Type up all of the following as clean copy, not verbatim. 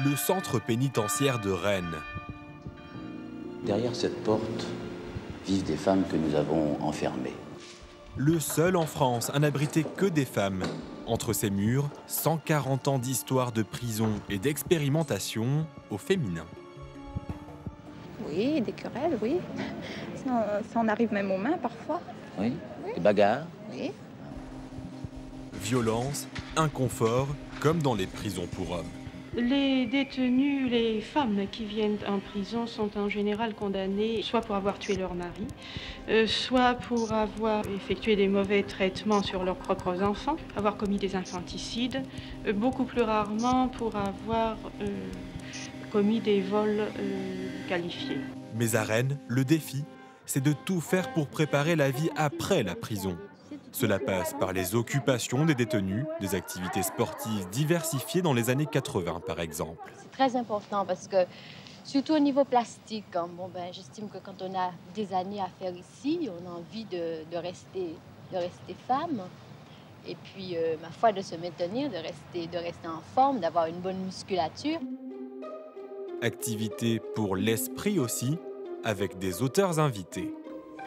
le centre pénitentiaire de Rennes. Derrière cette porte vivent des femmes que nous avons enfermées. Le seul en France à n'abriter que des femmes. Entre ces murs, 140 ans d'histoire de prison et d'expérimentation au féminin. Oui, des querelles, oui. Ça en arrive même aux mains parfois. Oui, des bagarres. Oui. Violence, inconfort, comme dans les prisons pour hommes. Les détenus, les femmes qui viennent en prison sont en général condamnées soit pour avoir tué leur mari, soit pour avoir effectué des mauvais traitements sur leurs propres enfants, avoir commis des infanticides, beaucoup plus rarement pour avoir commis des vols qualifiés. Mais à Rennes, le défi, c'est de tout faire pour préparer la vie après la prison. Cela passe par les occupations des détenus, des activités sportives diversifiées dans les années 80 par exemple. C'est très important parce que, surtout au niveau plastique, j'estime que quand on a des années à faire ici, on a envie de rester femme. Et puis, ma foi, de se maintenir, de rester en forme, d'avoir une bonne musculature. Activité pour l'esprit aussi, avec des auteurs invités.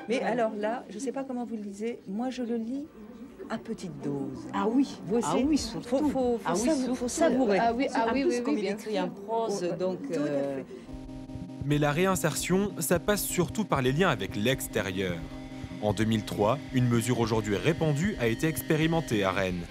Mais alors là, je ne sais pas comment vous le lisez, moi je le lis à petite dose. Ah oui, vous aussi, ah oui, surtout. Faut savourer. En plus, comme il bien écrit sûr. en prose, donc... Tout à fait. Mais la réinsertion, ça passe surtout par les liens avec l'extérieur. En 2003, une mesure aujourd'hui répandue a été expérimentée à Rennes.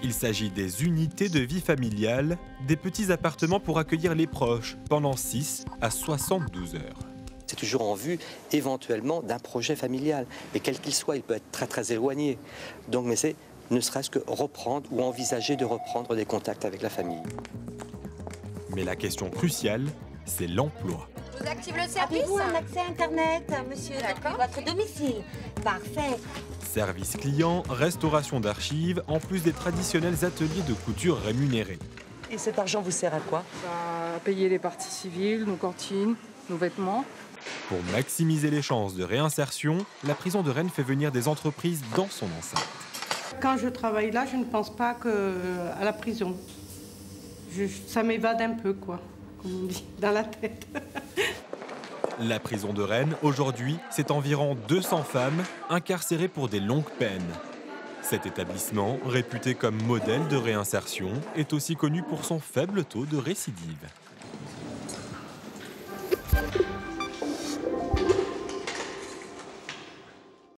Il s'agit des unités de vie familiale, des petits appartements pour accueillir les proches pendant 6 à 72 heures. C'est toujours en vue, éventuellement, d'un projet familial. Et quel qu'il soit, il peut être très très éloigné. Donc, mais c'est ne serait-ce que reprendre ou envisager de reprendre des contacts avec la famille. Mais la question cruciale, c'est l'emploi. Je vous active le service. Avez-vous un accès Internet, monsieur, depuis votre domicile? Parfait. Service client, restauration d'archives, en plus des traditionnels ateliers de couture rémunérés. Et cet argent vous sert à quoi? À payer les parties civiles, nos cantines, nos vêtements. Pour maximiser les chances de réinsertion, la prison de Rennes fait venir des entreprises dans son enceinte. Quand je travaille là, je ne pense pas à la prison. Ça m'évade un peu, quoi, comme on dit, dans la tête. La prison de Rennes, aujourd'hui, c'est environ 200 femmes incarcérées pour des longues peines. Cet établissement, réputé comme modèle de réinsertion, est aussi connu pour son faible taux de récidive.